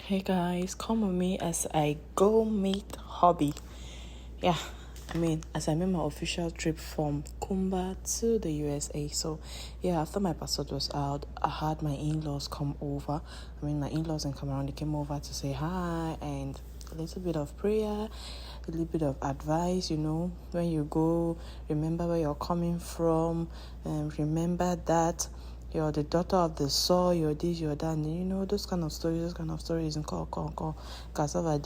Hey guys, come with me as I go meet hobby. Yeah, as I made my official trip from Kumba to the USA. So, yeah, after my passport was out, I had my in-laws come over. My in-laws in Cameroon, they came over to say hi and a little bit of prayer, a little bit of advice, when you go, remember where you're coming from, and remember that you're the daughter of the soil, you're this, you're that, and those kind of stories, and call. Cassava,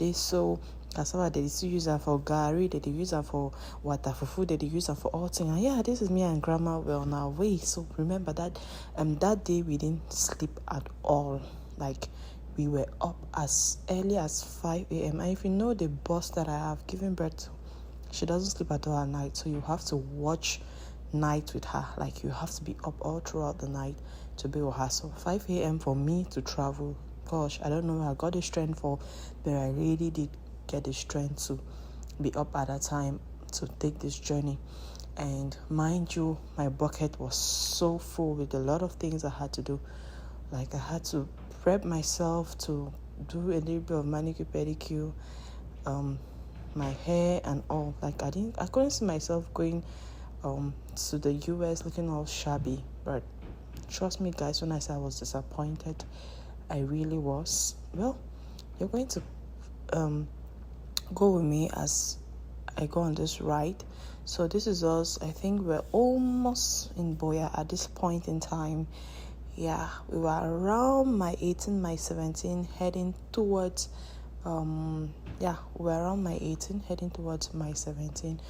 cassava, they still use them for gari, they use them for water, for food, they use them for all things. And yeah, this is me and grandma, we're on our way. So remember that that day we didn't sleep at all. Like, we were up as early as 5 a.m. And if you know the boss that I have given birth to, she doesn't sleep at all at night. So you have to watch night with her. Like, you have to be up all throughout the night to be with her. So 5 a.m. for me to travel, gosh, I don't know where I got the strength for, but I really did get the strength to be up at that time to take this journey. And mind you, my bucket was so full with a lot of things I had to do. Like, I had to prep myself to do a little bit of manicure, pedicure, my hair and all. Like, I couldn't see myself going to the US looking all shabby. But trust me, guys, when I said I was disappointed, I really was. Well, you're going to go with me as I go on this ride. So this is us. I think we're almost in Boya at this point in time. Yeah, we were around my 18, my 17, heading towards we're around my 18, heading towards my 17,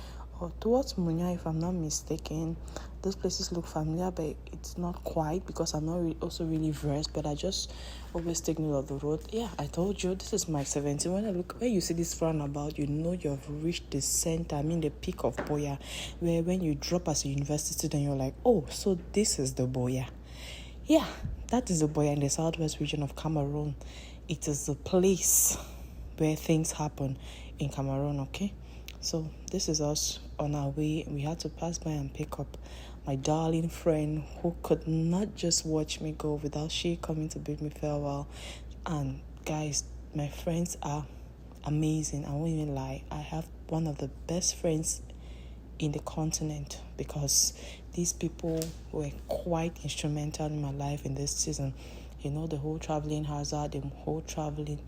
or towards Munya, if I'm not mistaken. Those places look familiar, but it's not quite, because I'm not also really versed, but I just always take note of the road. Yeah, I told you, this is my 17. When you see this roundabout, you know you've reached the center, the peak of Boya, where when you drop as a university student, you're like, oh, so this is the Boya. Yeah, that is the Boya in the southwest region of Cameroon. It is the place where things happen in Cameroon, okay? So this is us on our way. We had to pass by and pick up my darling friend who could not just watch me go without she coming to bid me farewell. And guys, my friends are amazing. I won't even lie. I have one of the best friends in the continent, because these people were quite instrumental in my life in this season. The whole traveling hazard, the whole traveling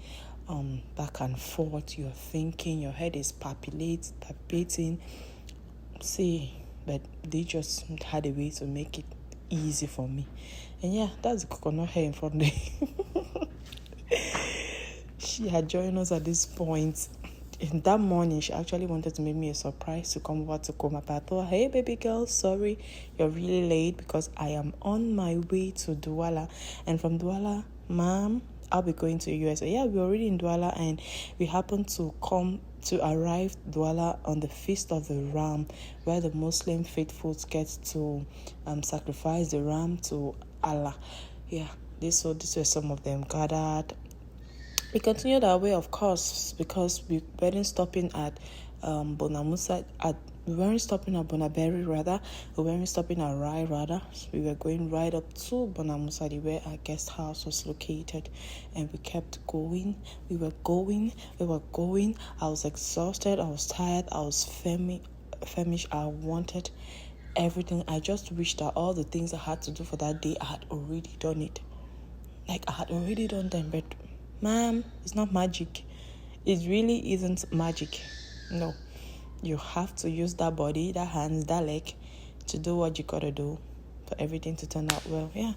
back and forth, you're thinking, your head is palpitating. See, but they just had a way to make it easy for me. And yeah, that's the coconut hair in front of me. She had joined us at this point. In that morning, she actually wanted to make me a surprise to come over to Koma. But I thought, hey, baby girl, sorry, you're really late, because I am on my way to Douala. And from Douala, ma'am, I'll be going to the USA. Yeah, we're already in Douala, and we happened to arrive Douala on the Feast of the Ram, where the Muslim faithfuls get to sacrifice the ram to Allah. Yeah, these were some of them gathered. We continued our way, of course, because we weren't stopping at Bonamusa. We weren't stopping at Bonaberi, rather. We weren't stopping at Rai, rather. We were going right up to Bonamusadi, where our guest house was located. And we kept going. We were going. I was exhausted. I was tired. I was famished. I wanted everything. I just wished that all the things I had to do for that day, I had already done it. Like, I had already done them, but ma'am, it's not magic. It really isn't magic. No. You have to use that body, that hands, that leg to do what you gotta do for everything to turn out well. Yeah.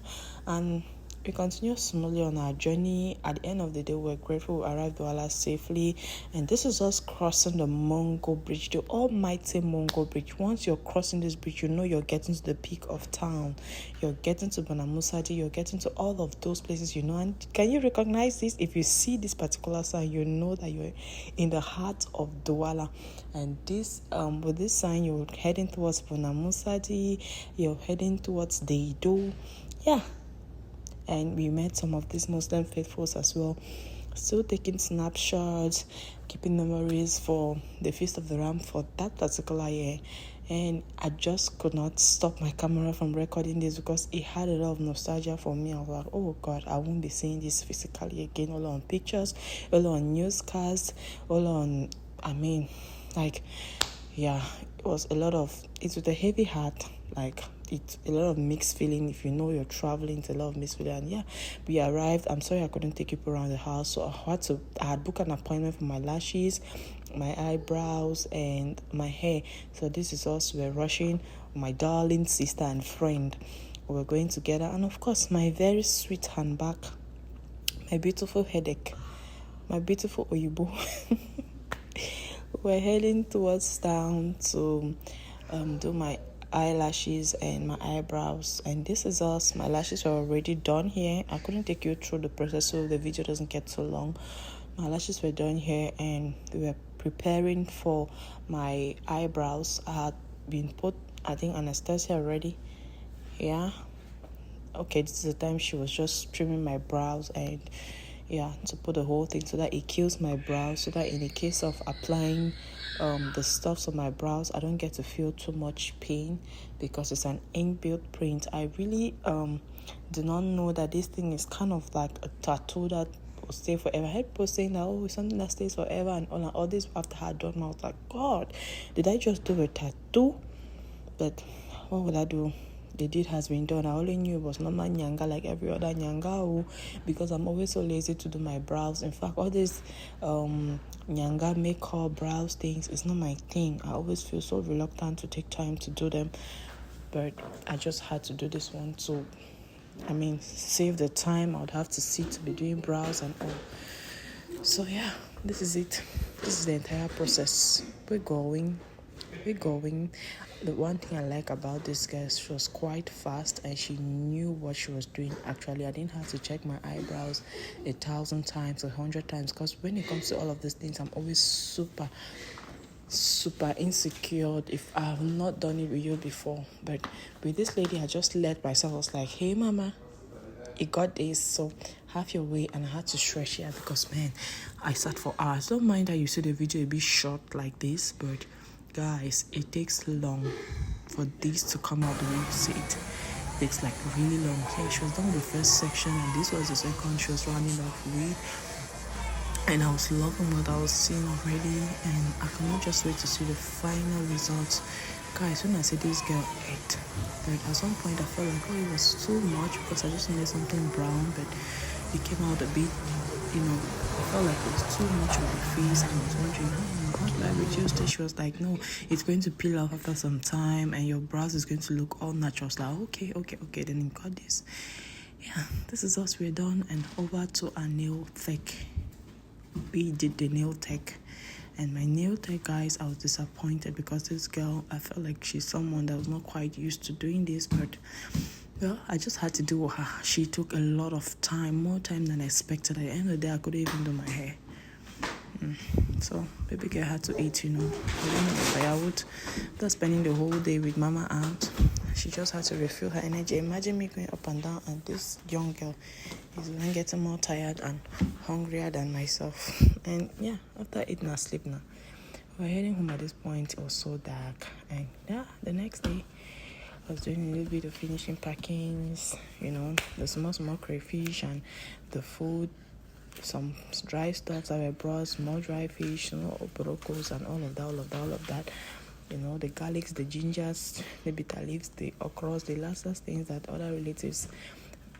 And we continue smoothly on our journey. At the end of the day, we're grateful we arrived Douala safely. And this is us crossing the Mongo Bridge, the almighty Mongo Bridge. Once you're crossing this bridge, you know you're getting to the peak of town. You're getting to Bonamusadi. You're getting to all of those places, And can you recognize this? If you see this particular sign, you know that you're in the heart of Douala. And this, with this sign, you're heading towards Bonamusadi. You're heading towards Deido. Yeah. And we met some of these Muslim faithfuls as well, still taking snapshots, keeping memories for the Feast of the Ram for that particular year. and I just could not stop my camera from recording this because it had a lot of nostalgia for me. I was like, oh God, I won't be seeing this physically again. All on pictures, all on newscasts, all on, I mean, like, yeah, it was a lot of, it's with a heavy heart, like, it's a lot of mixed feeling. If you know you're traveling, it's a lot of mixed feeling. And yeah, we arrived. I'm sorry I couldn't take you around the house, so I had booked an appointment for my lashes, my eyebrows, and my hair. So this is us. We're rushing. My darling sister and friend, we're going together, and of course my very sweet handbag, my beautiful headache, my beautiful Oyibo. We're heading towards town to do my eyelashes and my eyebrows, and this is us. My lashes are already done here. I couldn't take you through the process so the video doesn't get so long. My lashes were done here, and we were preparing for my eyebrows. I had been put, I think, anesthesia already. Yeah, okay, this is the time she was just trimming my brows, and yeah, to put the whole thing so that it kills my brows, so that in the case of applying the stuffs on my brows, I don't get to feel too much pain because it's an inbuilt print. I really do not know that this thing is kind of like a tattoo that will stay forever. I heard people saying that, oh, it's something that stays forever and all this after I had done. I was like, God, did I just do a tattoo? But what would I do? The deed has been done. I only knew it was not my nyanga like every other nyanga, because I'm always so lazy to do my brows. In fact, all this nyanga makeup brows things is not my thing. I always feel so reluctant to take time to do them, but I just had to do this one to, I mean, save the time I would have to sit to be doing brows and all. So yeah, this is it. This is the entire process. We're going. The one thing I like about this girl, she was quite fast and she knew what she was doing. Actually, I didn't have to check my eyebrows 1,000 times, 100 times, because when it comes to all of these things, I'm always super insecure if I have not done it with you before. But with this lady, I just let myself. I was like, hey mama, it got this, so have your way. And I had to stretch here because, man, I sat for hours. Don't mind that you see the video a bit short like this, but guys, it takes long for this to come out the way you see it. It takes like really long. Yeah, she was done with the first section and this was the second she was running off with, and I was loving what I was seeing already, and I cannot just wait to see the final results. Guys, when I say this girl ate, but at some point I felt like, oh, it was too much because I just needed something brown, but it came out a bit, I felt like it was too much of the face, and I was wondering, oh, how do I reduce this? She was like, no, it's going to peel off after some time and your brows is going to look all natural. I was like, okay, then you got this. Yeah, this is us, we're done, and over to our nail tech. We did the nail tech, and my nail tech, guys, I was disappointed because this girl, I felt like she's someone that was not quite used to doing this, but well, I just had to do her. She took a lot of time, more time than I expected. At the end of the day, I couldn't even do my hair. So baby girl had to eat, I don't know if I would. After spending the whole day with mama out, she just had to refill her energy. Imagine me going up and down, and this young girl is even getting more tired and hungrier than myself. And yeah, after eating, I sleep now. We're heading home at this point. It was so dark, and yeah, the next day I was doing a little bit of finishing packings, the small crayfish and the food, some dry stuff that were brought, small dry fish, oporokos and all of that. The garlics, the gingers, the bitter leaves, the okras, the last things that other relatives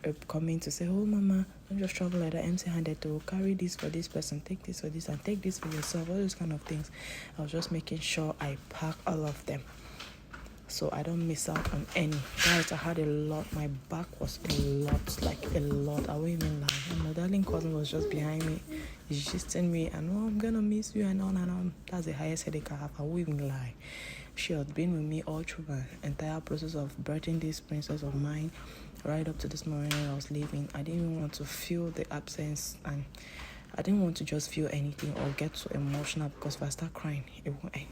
are coming to say, oh mama, don't just travel like that empty-handed, to carry this for this person, take this for this, and take this for yourself, all those kind of things. I was just making sure I pack all of them so I don't miss out on any. Guys, I had a lot. My back was a lot. I won't even lie. And my darling cousin was just behind me. He's just telling me, and oh, I'm gonna miss you and on. That's the highest headache I have. I won't even lie. She had been with me all through the entire process of birthing this princess of mine, right up to this morning when I was leaving. I didn't even want to feel the absence, and I didn't want to just feel anything or get so emotional, because if I start crying, it won't end.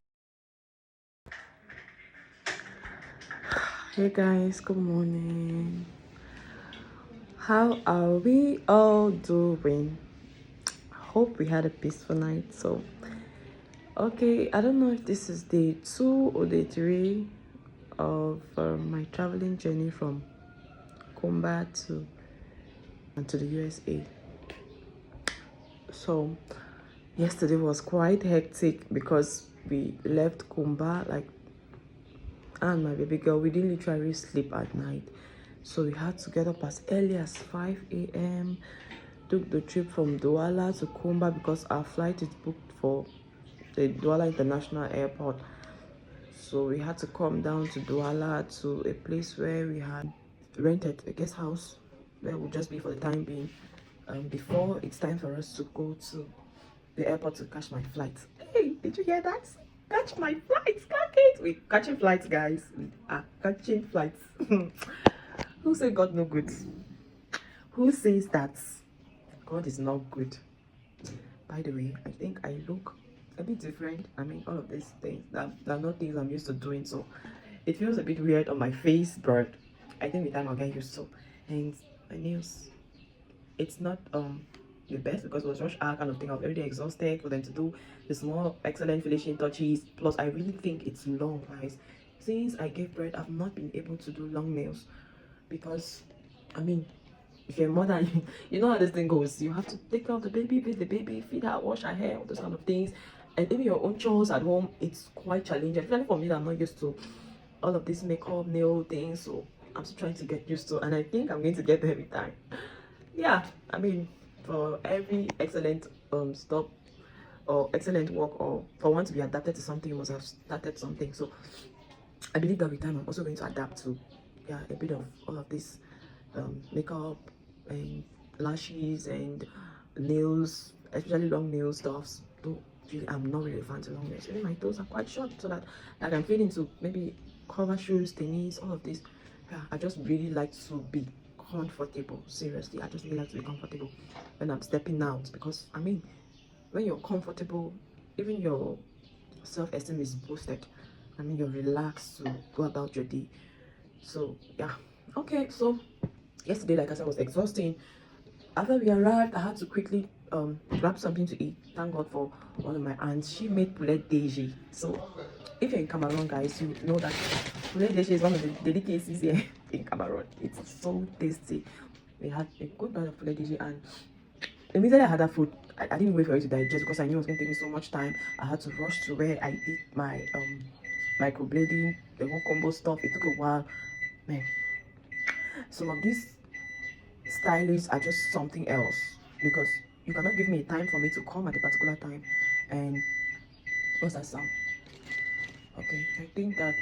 Hey guys, good morning. How are we all doing? Hope we had a peaceful night. So, okay, I don't know if this is day 2 or day 3 of my traveling journey from Kumba to the USA. So yesterday was quite hectic because we left Kumba, like, and my baby girl, we didn't literally sleep at night. So we had to get up as early as 5 a.m. Took the trip from Douala to Kumba because our flight is booked for the Douala International Airport. So we had to come down to Douala to a place where we had rented a guest house where we'll just be for the time being, before it's time for us to go to the airport to catch my flight. Hey, did you hear that? Catch my flights, catch it. We're catching flights, guys. We are catching flights. Who said God no good? Who says that God is not good? By the way, I think I look a bit different. I mean, all of these things that are not things I'm used to doing, so it feels a bit weird on my face, but I think with time I'll get used to. And my nails, it's not the best because it was rush hour kind of thing. I was already exhausted for them to do the small excellent finishing touches. Plus, I really think it's long, guys. Since I gave birth, I've not been able to do long nails because, I mean, if you're a mother, you know how this thing goes. You have to take care of the baby, bathe the baby, feed her, wash her hair, all those kind of things. And even your own chores at home, it's quite challenging. Especially for me, that I'm not used to all of this makeup, nail things. So I'm still trying to get used to, and I think I'm going to get there with time. Yeah, I mean, for every excellent stop or excellent work, or for one to be adapted to something, you must have started something. So I believe that with time, I'm also going to adapt to, yeah, a bit of all of this makeup and lashes and nails, especially long nail stuffs. Though really, I'm not really a fan of long nails. Even my toes are quite short, so that I can fit into maybe cover shoes, tennis, all of this. Yeah, I just really like to be comfortable. Seriously, I just really like to be comfortable when I'm stepping out, because I mean, when you're comfortable, even your self-esteem is boosted. I mean, you're relaxed to go about your day. So yeah, okay. So yesterday, like I said, was exhausting. After we arrived, I had to quickly grab something to eat. Thank God for one of my aunts. She made poulet DG. So if you're in Cameroon, guys, you know that poulet DG is one of the delicacies here in Cameroon. It's so tasty. We had a good bite of poulet DG, and immediately I had that food, I didn't wait for it to digest because I knew it was going to take me so much time. I had to rush to where I did my microblading, the whole combo stuff. It took a while, man. Some of these stylists are just something else, because you cannot give me a time for me to come at a particular time. And what's that sound? Okay, I think that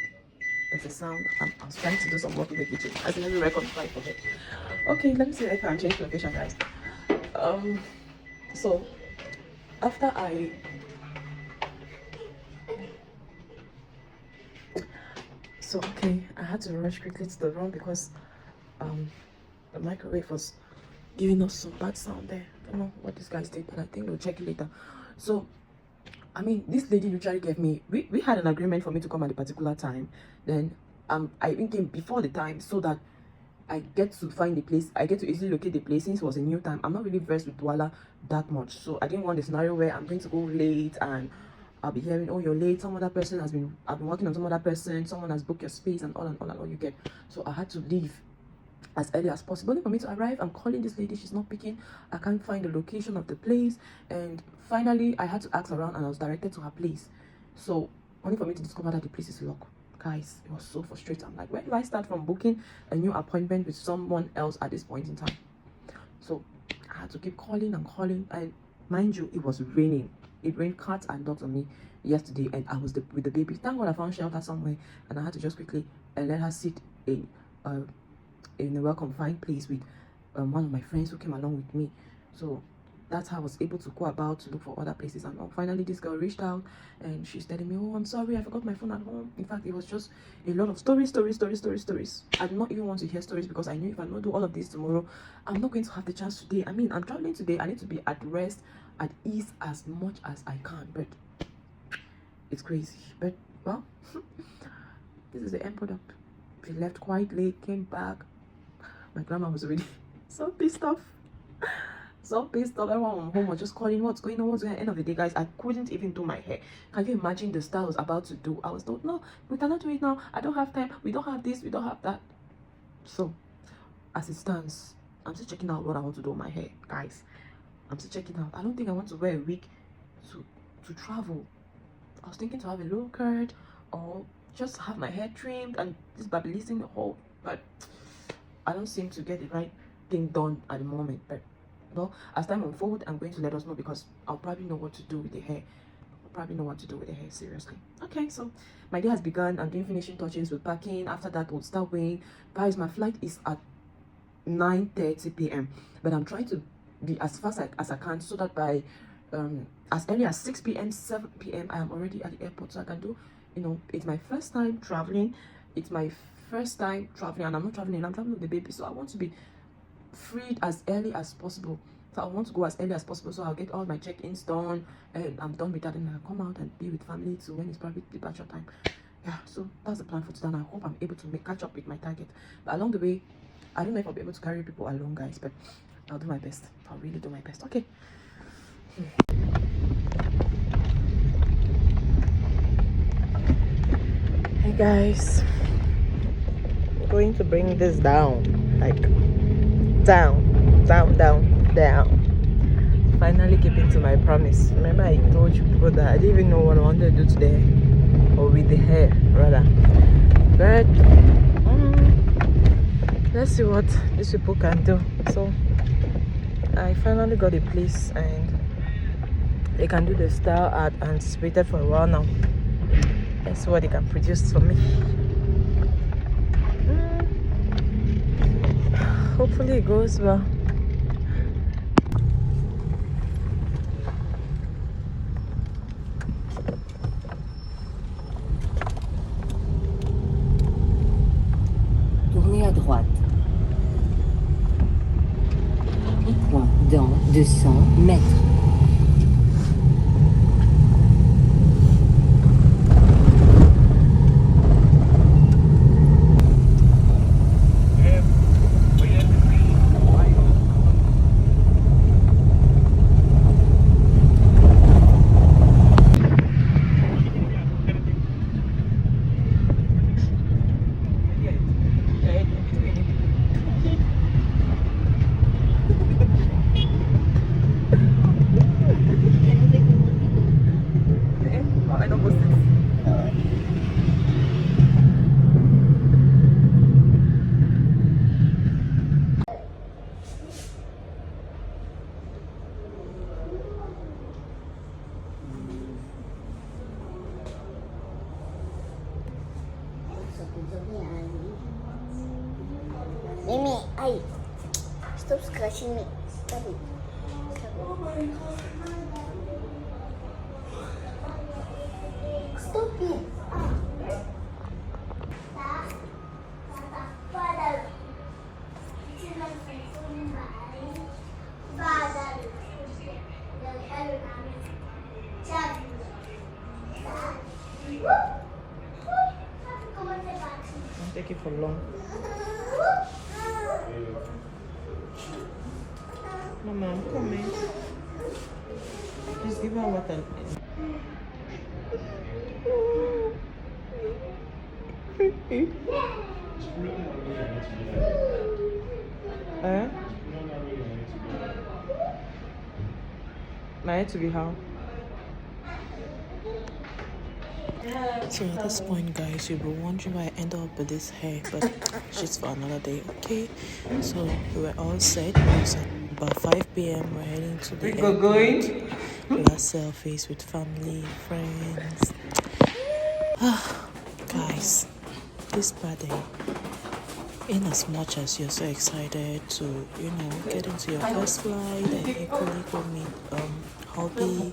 there's a sound. I was trying to do some work in the kitchen. I didn't record right for it. Okay, let me see if I can change location, guys. So after I okay, I had to rush quickly to the room because the microwave was giving us some bad sound there. I don't know what these guys did, but I think we'll check it later. So I mean, this lady usually gave me, we had an agreement for me to come at a particular time. Then I even came before the time so that I get to find the place. I get to easily locate the place. Since it was a new time, I'm not really versed with Douala that much. So I didn't want the scenario where I'm going to go late and I'll be hearing, oh, you're late. Some other person I've been working on some other person. Someone has booked your space and all you get. So I had to leave as early as possible. For me to arrive, I'm calling this lady, she's not picking. I can't find the location of the place, and finally I had to ask around and I was directed to her place. So only for me to discover that the place is locked. Guys, it was so frustrating. I'm like, where do I start from booking a new appointment with someone else at this point in time? So I had to keep calling and calling, and mind you, it was raining. It rained cats and dogs on me yesterday, and I was with the baby. Thank God I found shelter somewhere, and I had to just quickly let her sit in a well-confined place with one of my friends who came along with me. So that's how I was able to go about to look for other places. And finally this girl reached out and she's telling me, oh, I'm sorry, I forgot my phone at home. In fact, it was just a lot of stories. I do not even want to hear stories, because I knew if I don't do all of this tomorrow, I'm not going to have the chance today. I mean, I'm traveling today. I need to be at rest, at ease as much as I can, but it's crazy. But well, this is the end product. We left quite late, came back. My grandma was already so pissed off. so pissed off. Everyone from home was just calling, what's going on, what's going on. At the end of the day, guys, I couldn't even do my hair. Can you imagine the style I was about to do? I was told, no, we cannot do it now. I don't have time. We don't have this. We don't have that. So, as it stands, I'm still checking out what I want to do with my hair, guys. I'm still checking out. I don't think I want to wear a wig to travel. I was thinking to have a low curd or just have my hair trimmed and this babylissing the whole, but I don't seem to get the right thing done at the moment. But well, as time unfolds, I'm going to let us know, because I'll probably know what to do with the hair. Seriously. Okay, so my day has begun. I'm doing finishing touches with packing. After that, we'll start weighing. Guys, my flight is at 9:30 p.m. but I'm trying to be as fast as I can, so that by as early as 6 p.m 7 p.m I am already at the airport, so I can do, it's my first time traveling. And I'm not traveling, I'm traveling with the baby, so I want to be freed as early as possible. So I want to go as early as possible, so I'll get all my check-ins done, and I'm done with that, and I'll come out and be with family too when it's probably departure time. Yeah, so that's the plan for today, and I hope I'm able to catch up with my target. But along the way, I don't know if I'll be able to carry people along, guys, but I'll do my best. I'll really do my best. Okay. Hey guys, I'm going to bring this down, like down. Finally keeping to my promise. Remember I told you people that I didn't even know what I wanted to do today, or with the hair rather, but let's see what these people can do. So I finally got a place, and they can do the style I anticipated for a while now. Let's see what they can produce for me. Hopefully it goes well. Tournez à droite. Point dans 200 mètres. Mimi, ay, stop scratching me. Stop it. Stop it. Don't take it for long. Mama, I'm coming. Just give her water. My head to be how? So at this point, guys, you'll be wondering why I ended up with this hair, but it's just for another day, okay? So we were all set. It was about 5 p.m. We're heading to the airport. Last selfies with family, friends. Guys, this birthday, in as much as you're so excited to, get into your first flight and equally go meet hubby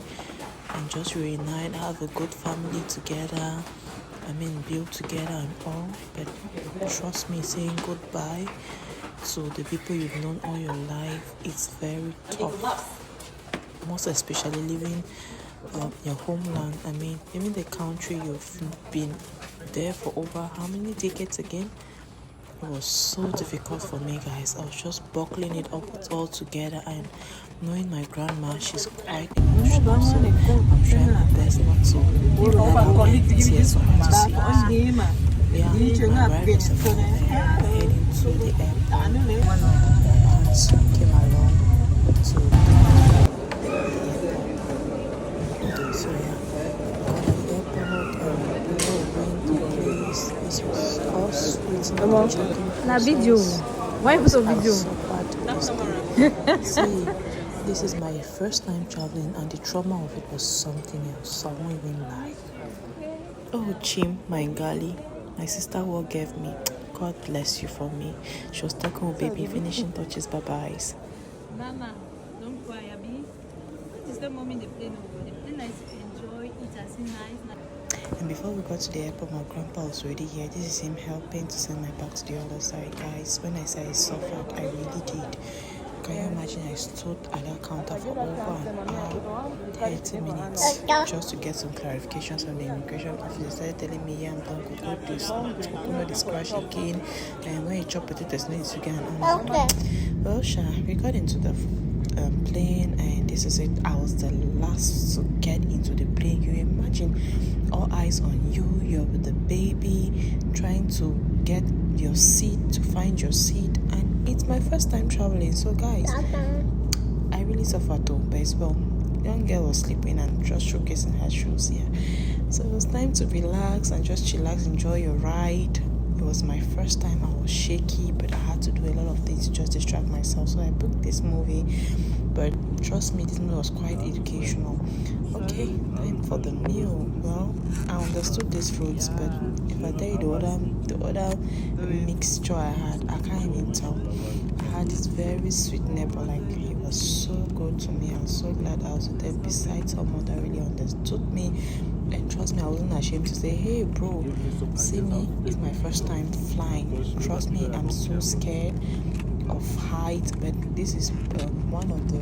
and just reunite, have a good family together, build together and all, but trust me, saying goodbye to the people you've known all your life, it's very tough, most especially leaving your homeland. Even the country you've been there for over how many decades again? It was so difficult for me, guys. I was just buckling it up all together, and knowing my grandma, she's quite emotional, so I'm trying my best not to allow any tears for her to see. Yeah, I'm arriving somewhere and heading to the airport. My aunt came along to pick me up from the airport. So yeah, got at the airport and we were going to the place. This was us waiting for the check-in La video. process. Why put a I was video? so bad See, this is my first time traveling and the trauma of it was something else. I won't even lie. Oh, Chim, my gali, my sister what gave me. God bless you for me. She was talking with baby, finishing touches, bye-byes. Mama, don't cry, Abby. What is the moment they play no? They play nice to enjoy, eat as nice. And before we got to the airport, my grandpa was already here. This is him helping to send my bag to the other side. Guys, when I say I suffered, I really did. Can you imagine I stood at that counter for over an hour, 30 minutes, just to get some clarifications from the immigration officer. They started telling me, yeah, I'm done, go this, go this crash again, and when you chop potatoes, no, it's again. Well, we got into the plane, and this is it. I was the last to get into the plane. You imagine all eyes on you, you're with the baby, trying to get your seat, to find your seat, and it's my first time traveling. So guys, I really suffered though, but as well, young girl was sleeping and just showcasing her shoes here. So it was time to relax and just chillax, enjoy your ride. It was my first time. I was shaky, but I had to do a lot of things to just distract myself. So I booked this movie, but trust me, this movie was quite educational. Okay, time for the meal. Well, I understood these fruits, but if I tell you the other mixture I had, I can't even tell. I had this very sweet neighbor, like he was so good to me. I was so glad I was there beside someone that really understood me. And trust me, I wasn't ashamed to say, hey bro, see me, it's my first time flying. Trust me, I'm so scared of height, but this is one of the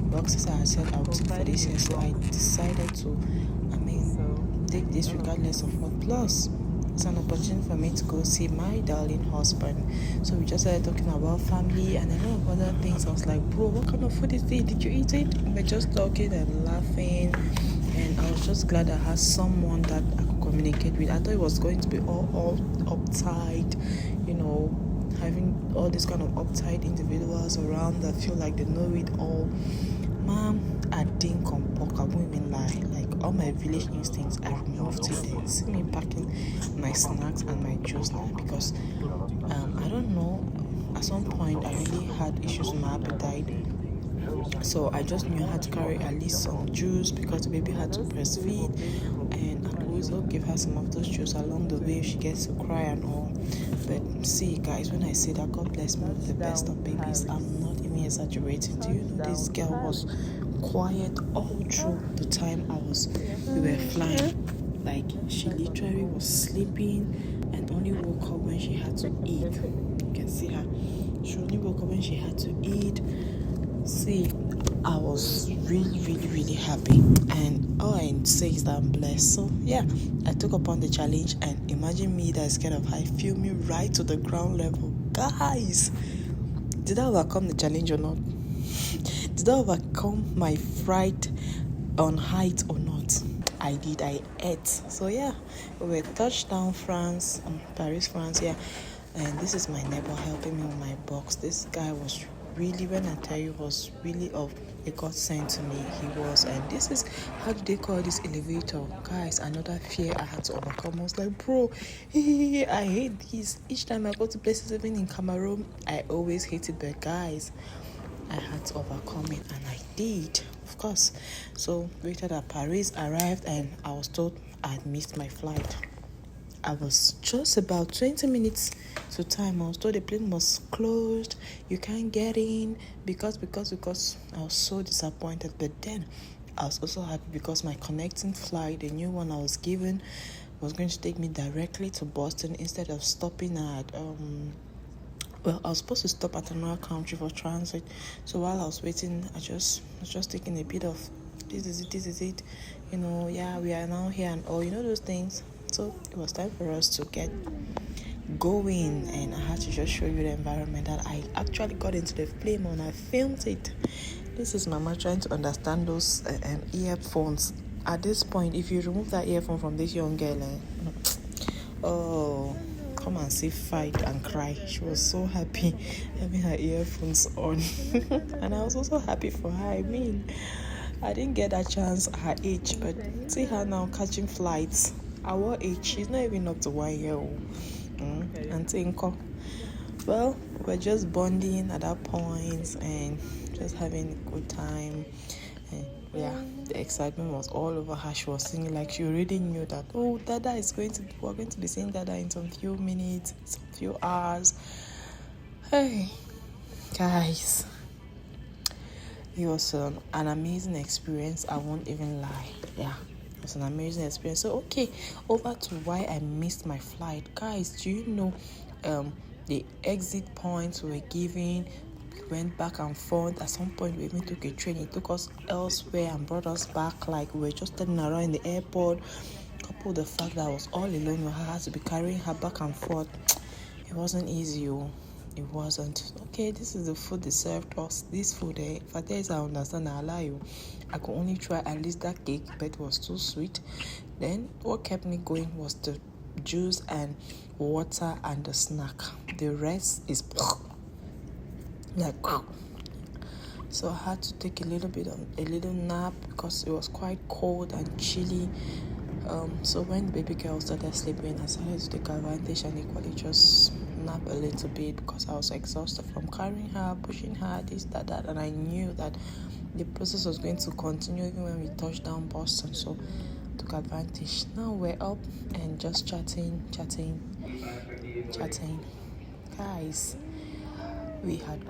boxes I said I would take for this year. So I decided to, take this regardless of what. Plus, it's an opportunity for me to go see my darling husband. So we just started talking about family and a lot of other things. I was like, bro, what kind of food is this? Did you eat it? And we're just talking and laughing. And I was just glad I had someone that I could communicate with. I thought it was going to be all uptight, having all these kind of uptight individuals around that feel like they know it all. Mom, I didn't compok, I won't even lie. Like all my village instincts, I removed it. They see me packing my snacks and my juice now because I don't know. At some point, I really had issues with my appetite. So I just knew I had to carry at least some juice because the baby had to breastfeed, and I'd always give her some of those juice along the way if she gets to cry and all. But see guys, when I say that God bless me with the best of babies, I'm not even exaggerating. Do you know this girl was quiet all through the time we were flying? Like she literally was sleeping and only woke up when she had to eat. You can see her. She only woke up when she had to eat. See, I was really, really, really happy, and all I say is that I'm blessed. So yeah, I took upon the challenge, and imagine me that is scared of height, feel me right to the ground level. Guys, did I overcome the challenge or not? Did I overcome my fright on height or not? I did. I ate. So yeah, we were touchdown France, Paris, France. Yeah, and this is my neighbor helping me with my box. This guy was really, when I tell you, was really of a godsend to me. He was. And this is, how do they call this elevator? Guys, another fear I had to overcome. I was like, bro, I hate this. Each time I go to places, even in Cameroon, I always hate it. But guys, I had to overcome it, and I did, of course. So waited at Paris, arrived, and I was told I'd missed my flight. I was just about 20 minutes to time. I was told the plane was closed. You can't get in because I was so disappointed. But then I was also happy because my connecting flight, the new one I was given, was going to take me directly to Boston instead of stopping at I was supposed to stop at another country for transit. So while I was waiting, I was just taking a bit of this is it. We are now here and all, those things. So it was time for us to get going, and I had to just show you the environment that I actually got into the plane and I filmed it. This is Mama trying to understand those earphones. At this point, if you remove that earphone from this young girl, oh, come and see fight and cry. She was so happy having her earphones on. And I was also happy for her. I mean, I didn't get that chance at her age, but see her now catching flights. Our age, she's not even up to 1 year old. And Tinko. Well, we're just bonding at that point and just having a good time. And yeah, the excitement was all over her. She was singing like she already knew that, oh, Dada is we're going to be seeing Dada in some few minutes, some few hours. Hey, guys, it was an amazing experience. I won't even lie. Yeah, it was an amazing experience. So, okay, over to why I missed my flight. Guys, do you know the exit points we were giving? We went back and forth. At some point, we even took a train. It took us elsewhere and brought us back. Like, we were just standing around in the airport. Coupled the fact that I was all alone, I had to be carrying her back and forth. It wasn't easy. It wasn't. Okay, this is the food they served us. This food, if I tell you, I understand, I'll lie you. I could only try at least that cake, but it was too sweet. Then what kept me going was the juice and water and the snack. The rest is like, so I had to take a little nap because it was quite cold and chilly. So when the baby girl started sleeping, I decided to take advantage and equally just nap a little bit because I was exhausted from carrying her, pushing her, this, that, and I knew that the process was going to continue even when we touched down Boston. So took advantage. Now we're up and just chatting. Guys, we had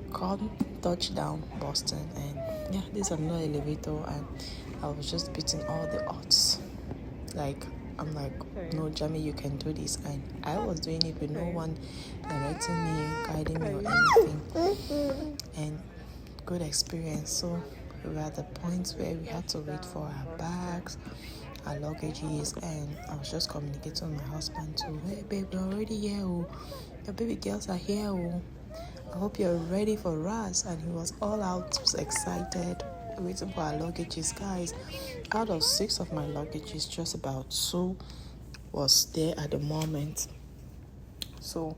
touched down Boston, and yeah, this is another elevator, and I was just beating all the odds. Like, I'm like, no, Jamie, you can do this. And I was doing it with no one directing me, guiding me or anything. And good experience. So we were at the point where we had to wait for our bags, our luggages, and I was just communicating with my husband too. Hey babe, we're already here. Oh. Your baby girls are here. Oh. I hope you're ready for us. And he was all out, was excited, waiting for our luggages. Guys, out of 6 of my luggages, just about 2 was there at the moment. So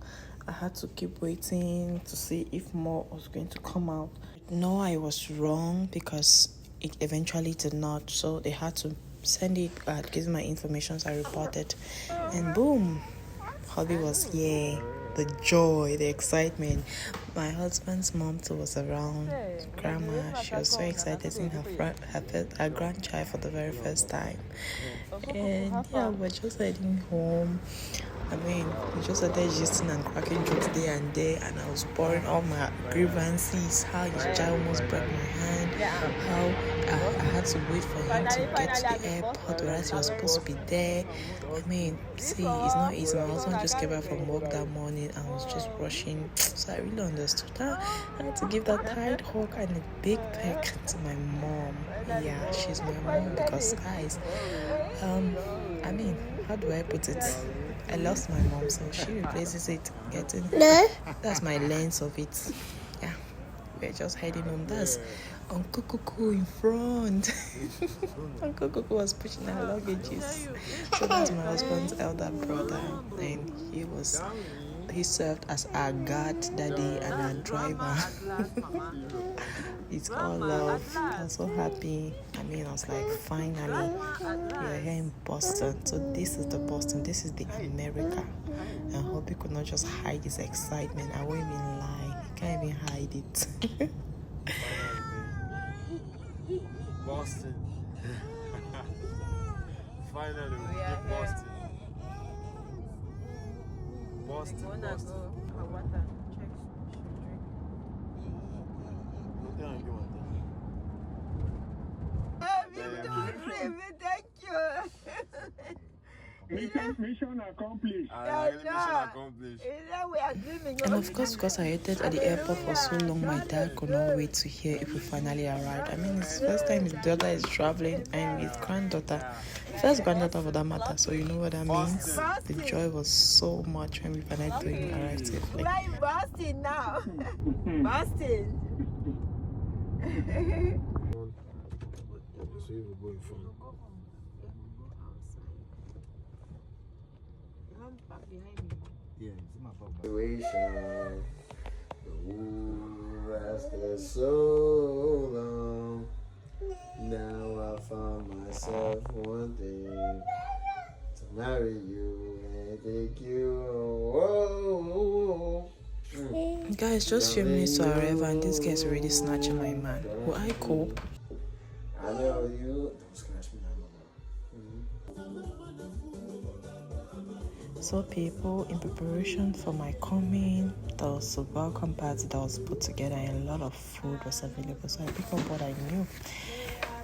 I had to keep waiting to see if more was going to come out. No, I was wrong because it eventually did not. So they had to send it, give my information, so I reported. And boom, hubby was here. The joy, the excitement. My husband's mom too was around. Grandma, she was so excited seeing her grandchild for the very first time. And yeah, we're just heading home. I mean, we just started gisting and cracking jokes day and day, and I was pouring all my grievances, how his child almost broke my hand, how I had to wait for him to get to the airport, whereas he was supposed to be there. I mean, see, it's not easy. My husband just came back from work that morning and was just rushing, so I really understood that. I had to give that tight hug and a big peck to my mom. Yeah, she's my mom because, guys, I mean, how do I put it? I lost my mom, so she replaces it. That's my lens of it. Yeah, we're just heading home. That's Uncle Cuckoo in front. Uncle Cuckoo was pushing our luggages. So that's my husband's elder brother, and he served as our guard daddy and our driver. It's all love. I was so happy. I mean, I was like, finally, we are here in Boston. So this is the Boston. This is the America. I hope he could not just hide his excitement. I won't even lie. He can't even hide it. Boston. Finally, we hit Boston. Boston. Thank you. Mission accomplished. Mission accomplished. We are dreaming. And of course, because I waited at the airport for so long, my dad could not wait to hear if we finally arrived. I mean, it's the first time his daughter is traveling and his granddaughter. First granddaughter for that matter, so you know what that means. The joy was so much when we finally told him arrived safely. We're in Boston now. Boston. So you will go in front. Yeah, it's my papa. Situation. Ooh, after so long. Now I found myself wanting to marry you and take you home. Guys, just few minutes to arrive and this guy's already snatching my man. Will I cope? I know you. Don't scratch me, So people, in preparation for my coming, there was a welcome party that was put together and a lot of food was available, so I picked up what I knew.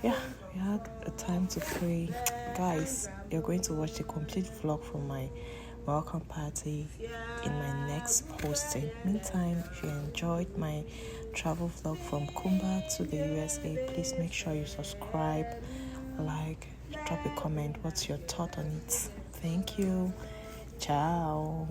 Yeah, we had a time to pray. Guys, you're going to watch the complete vlog from my welcome party in my next posting. Meantime, if you enjoyed my travel vlog from Kumba to the USA, please make sure you subscribe, like, drop a comment. What's your thought on it? Thank you. Ciao.